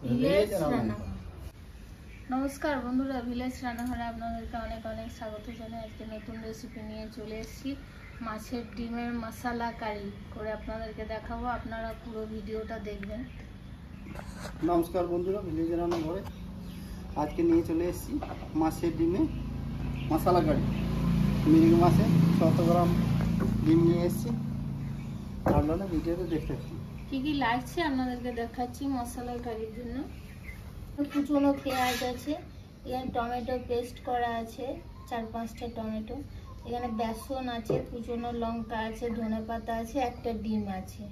Village রান্নাঘর। নমস্কার বন্ধুরা, ভিলেজ রান্নাঘরে আপনাদেরকে অনেক অনেক স্বাগত জানাই। আজকে নতুন রেসিপি নিয়ে চলে এসেছি। মাছের ডিমের মশলা কারি করে আপনাদেরকে দেখাবো, আপনারা পুরো ভিডিওটা দেখবেন। নমস্কার বন্ধুরা, ভিলেজ রান্নাঘরে আজকে নিয়ে চলে এসেছি মাছের ডিমে মশলা কারি। মিরিক মাছে 600 গ্রাম ডিম নিয়ে এসেছি। আপনারা ভিডিওতে দেখতে পাচ্ছেন কি কি লাগছে আপনাদেরকে দেখাচ্ছি মশলা কারির জন্য। কুচনো পেঁয়াজ আছে, এখানে টমেটো পেস্ট করা আছে 4-5টা টমেটো, এখানে বেসন আছে, কুচনো লঙ্কা আছে, ধনেপাতা আছে, একটা ডিম আছে,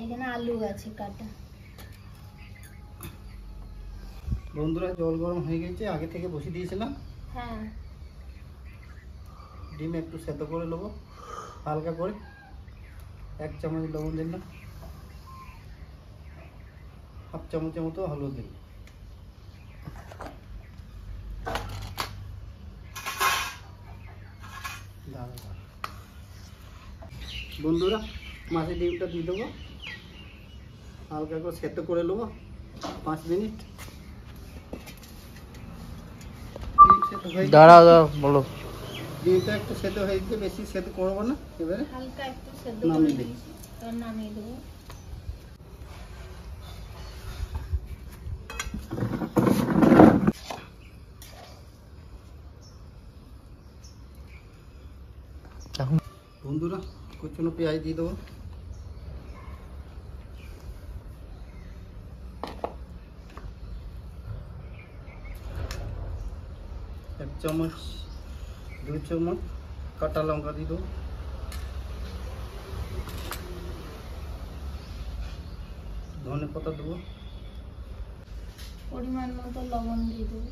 এখানে আলু আছে কাটা। বন্ধুরা, জল গরম হয়ে গেছে, আগে থেকে বসিয়ে দিয়েছিলাম। হ্যাঁ, ডিম একটু সেদ্ধ করে নেবো হালকা করে। 1 চামচ লবণ দিলাম, 1/2 চামচের মতো হলুদ দিলাম। বন্ধুরা, মাছের ডিমটা দিয়ে দেবো, হালকা করে সেদ্ধ করে নেবো 5 মিনিট। দাঁড়াও বলো। ডিমটা একটু সেদ্ধ হয়ে গেছে, বেশি সেদ্ধ করবো না। এবারে হালকা একটু সেদ্ধ নামিয়ে করে দিই। নামিয়ে দেবো। বন্ধুরা, কুচনো পেঁয়াজ দিয়ে দেবো, এক চামচ 2 চামচ কাঁচা লঙ্কা দিয়ে দেবো, ধনে পাতা দেবো, পরিমাণ মতো লবণ দিয়ে দেবো,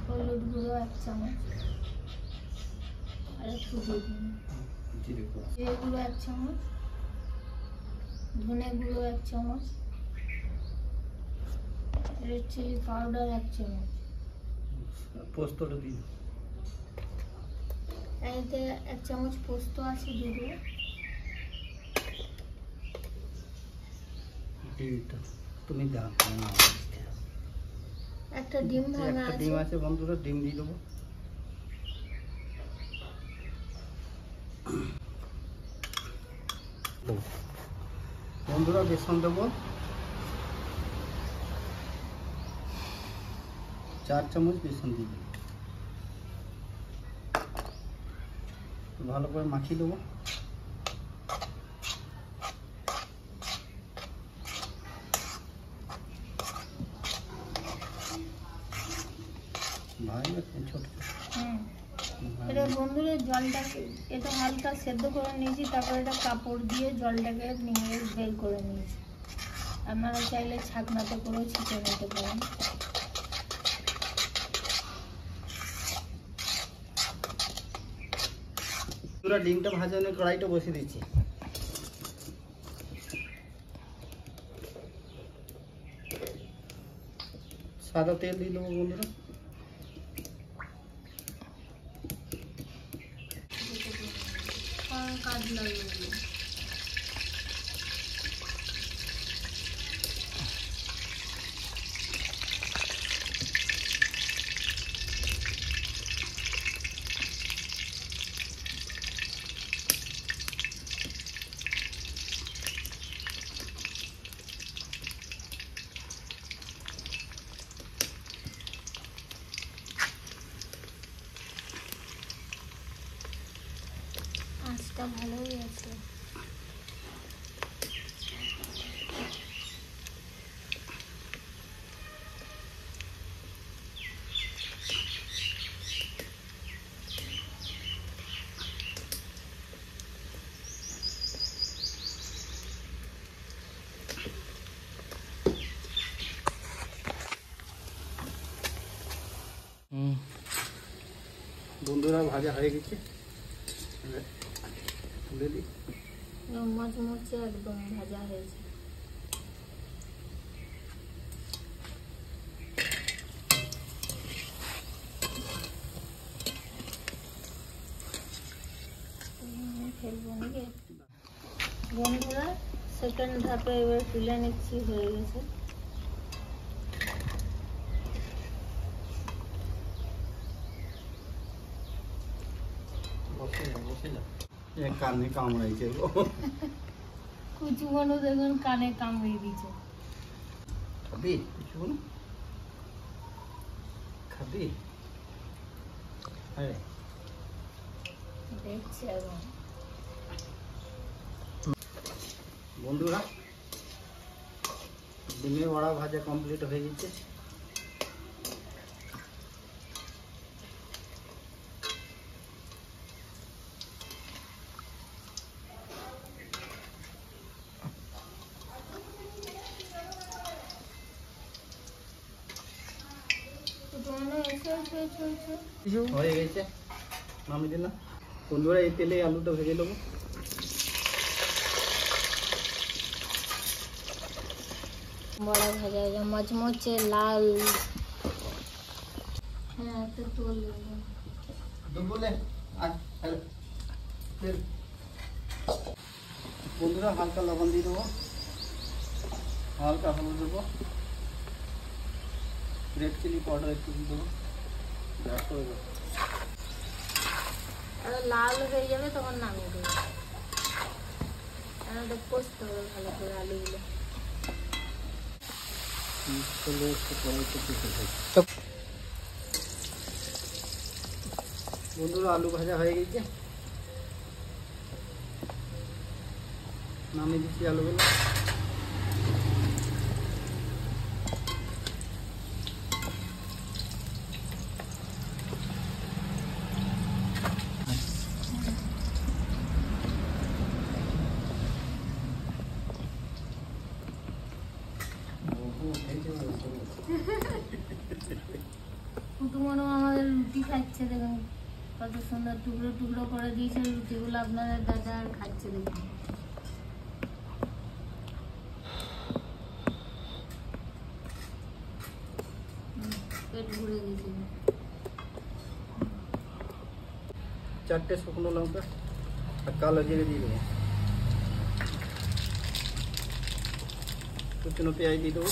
হলুদ গুঁড়ো 1 চামচ, আর একটু দিয়ে দিন জিরে গুঁড়ো 1 চামচ, ধনে গুঁড়ো 1 চামচ, রেড চিলি পাউডার 1 চামচ, পোস্তটা দিই, এতে 1 চামচ পোস্ত আছে দিয়ে দেবো। ডিমটা তুমি দাও, একটা ডিম ভাঙা একটা আছে, ডিম আছে বন্ধুরা, ডিম দিয়ে দেবো। বন্ধুরা, বেসন দেবো 4 চামচ বেসন দিয়ে দেবো, ভালো করে মাখিয়ে দেবো। ভাই ছোট এটা বন্ধুরা জলটাকে এটা হালকা সেদ্ধ করে নিয়েছি, তারপর এটা কাপড় দিয়ে জলটাকে নিয়ে বের করে নিয়েছি। আপনারা চাইলে ছাঁকনাতে করেও ছিটে নিতে পারেন। পুরো ডিমটা ভাজানোর কড়াইটা বসিয়ে দিচ্ছি। সাদা তেল দিয়ে দেবো বন্ধুরা, কাজ লাগবে আঁচটা ভালোই আছে। বন্ধুরা, ভাজা হয়ে গেছে, তুলে দিই। মচমচে একদম ভাজা হয়েছে। ফেলবো নাকি বন্ধুরা, সে সেকেন্ড ধাপে এবার তুলে নিচ্ছি, হয়ে গেছে। কানে কামড়াইছে কুচু মানুষ দেখুন কানে কামড়িয়ে দিচ্ছে। খাবি কিছু বলো, খাবি? হ্যাঁ দেখছি এখন। বন্ধুরা, ডিমের বড়া ভাজা কমপ্লিট হয়ে গেছে। হয়ে গেছে, নামিয়ে দিলাম। বন্ধুরা, এই তেলে আলুটা ভেজে নেবো। বড়া ভাজা মচমচে লাল। হ্যাঁ, একটা তোল বলে বন্ধুরা, হালকা লবণ দিয়ে দেবো, হালকা হলুদ দেবো, রেড চিলি পাউডার একটু দিয়ে দেবো। লাল হয়ে যাবে তখন নামিয়ে দেবো। এটা কষতে হবে ভালো করে আলুগুলো। বন্ধুরা, আলু ভাজা হয়ে গেছে, নামিয়ে দিচ্ছি আলুগুলো। কুটুমনো আমাদের রুটি খাচ্ছে, দেখুন কত সুন্দর টুকরো টুকরো করে দিয়েছে রুটিগুলো। আপনাদের দাদা আর খাচ্ছে, দেখুন। পেট ভরে দিয়েছে। 4টে শুকনো লঙ্কা আর কালো জিরে দিয়ে দেবো। কুচনো পেঁয়াজ দিয়ে দেবো।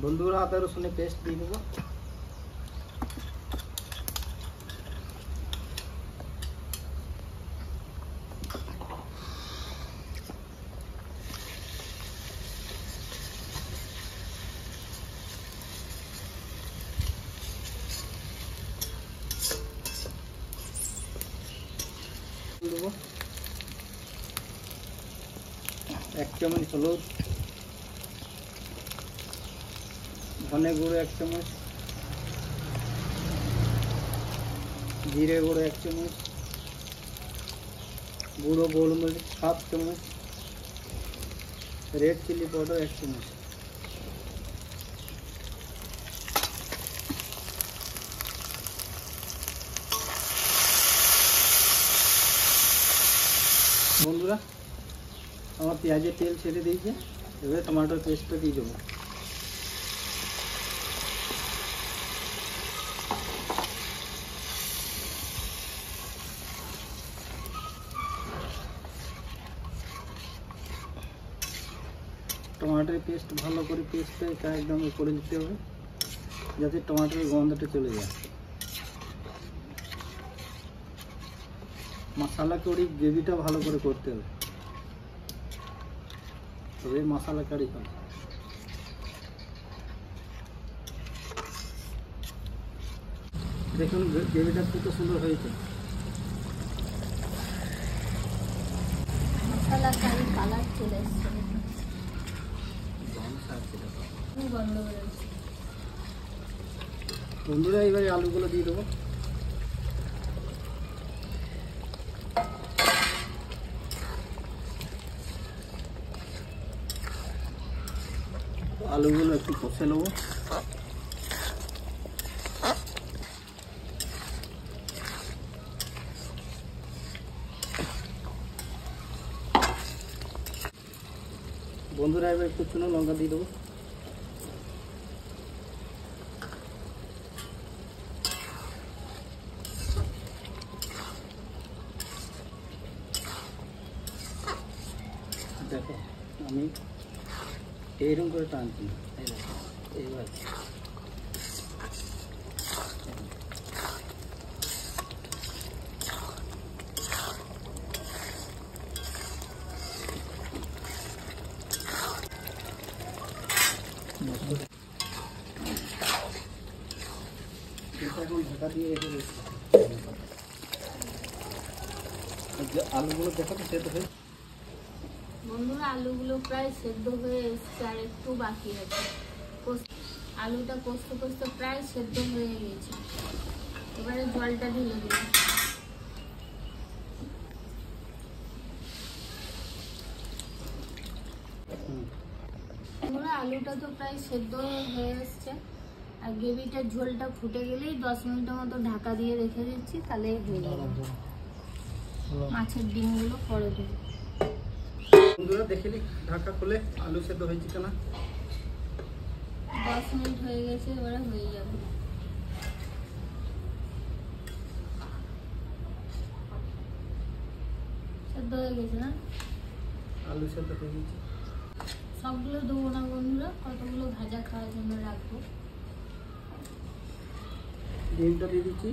বন্ধুরা, আদা রসুনের পেস্ট দিয়ে দেবো। দেবো 1 চামচ হলুদ, ধনে গুঁড়ো 1 চামচ, জিরে গুঁড়ো 1 চামচ, গুঁড়ো গোলমরিচ 1/2 চামচ, রেড চিলি পাউডার 1 চামচ। বন্ধুরা, আমার পেঁয়াজের তেল ছেড়ে দিয়েছে, এবারে টমেটোর পেস্টটা দিয়ে দেবো। টমেটোর পেস্ট ভালো করে পেস্টটা একদম করে দিতে হবে, যাতে টমেটোর গন্ধটা চলে যায়। মশলা কারি গ্রেভিটা ভালো করে করতে হবে, তবে মশলা কারি হবে। দেখুন গ্রেভিটা কত সুন্দর হয়েছে। মশলা কারি কালার চলে এসছে, বন্ধুরা, এবারে আলুগুলো দিয়ে দেবো। আলুগুলো একটু কষে নেবো। বন্ধুরা এবার একটু চুনো লঙ্কা দিয়ে দেবো। দেখো আমি এইরকম করে টানছি, এই দেখো এইবার এখন ঢাকা দিয়ে রেখে দিচ্ছি। আলুগুলো দেখো তো সেদ্ধ হয়ে, বন্ধুরা আলুগুলো প্রায় সেদ্ধ হয়ে এসছে, আর একটু বাকি আছে। আলুটা কষতে কষতে প্রায় সেদ্ধ হয়ে গেছে। এবারে জলটা ঢেলে দিলাম। বন্ধুরা আলুটা তো প্রায় সেদ্ধ হয়ে এসছে, আর গ্রেভিটার ঝোলটা ফুটে গেলেই 10 মিনিটের মতো ঢাকা দিয়ে রেখে দিচ্ছি, তাহলে হয়ে যাবে। মাছের ডিমগুলো পরে দেবো। বন্ধুরা দেখে নি ঢাকা খুলে আলু সেদ্ধ হয়েছে কিনা। 10 মিনিট হয়ে গেছে, এবারে হয়ে যাবে। সেদ্ধ হয়ে গেছে না? আলু সেদ্ধ হয়ে গেছে। সবগুলো দেবো না বন্ধুরা, কতগুলো ভাজা খাওয়ার জন্য রাখবো। ডিমটা দিয়ে দিচ্ছি।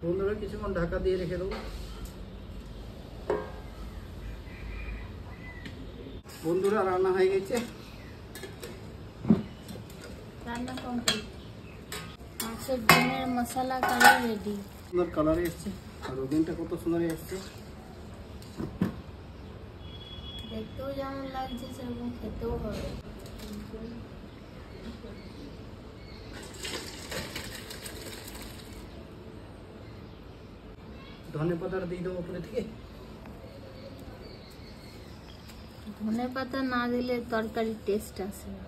বন্ধুরা কিছুক্ষণ ঢাকা দিয়ে রেখে দেবো। বন্ধুরা রান্না হয়ে গেছে, রান্না কমপ্লিট। মাছের ডিমের মশলা কারি রেডি। সুন্দর কালারে এসছে, আর ওদিনটা কত সুন্দর এসছে। দেখতেও যেমন লাগছে সেরকম খেতেও হবে। ধনে পাতাটা দিয়ে দেবো উপরে থেকে। ধনে পাতা না দিলে তরকারির টেস্ট আসে না।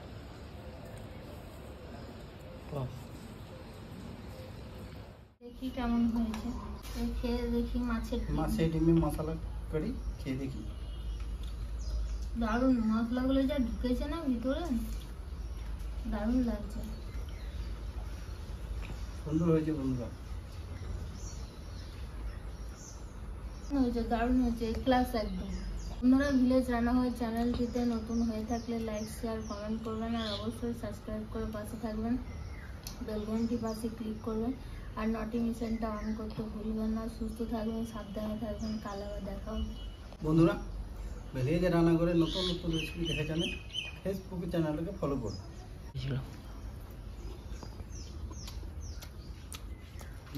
দেখি কেমন হয়েছে, খেয়ে দেখি। মাছের ডিমের মশলা কারি খেয়ে দেখি। দারুণ, মশলাগুলো যা ঢুকেছে না ভিতরে, দারুণ লাগছে। সুন্দর হয়েছে বন্ধুরা, দারুণ হয়েছে, ক্লাস একদম। আপনারা ভিলেজ রান্নাঘর চ্যানেলটিতে নতুন হয়ে থাকলে লাইক শেয়ার কমেন্ট করবেন, আর অবশ্যই সাবস্ক্রাইব করে পাশে থাকবেন। বেল ঘন্টি পাশে ক্লিক করবেন, আর নোটিফিকেশনটা অন করতে ভুলবেন না। সুস্থ থাকবেন, সাবধানে থাকবেন। কাল আবার দেখা হবে। বন্ধুরা ভিলেজ রান্না করে নতুন নতুন রেসিপি দেখা জানে ফেসবুক চ্যানেলটাকে ফলো করুন।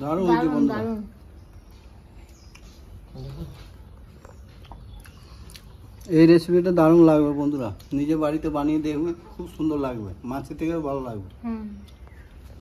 দারুণ হয়েছে দারুণ বন্ধুরা, দারুণ। এই রেসিপিটা দারুণ লাগবে বন্ধুরা, নিজে বাড়িতে বানিয়ে দেখবে, খুব সুন্দর লাগবে, মাছের থেকেও ভালো লাগবে।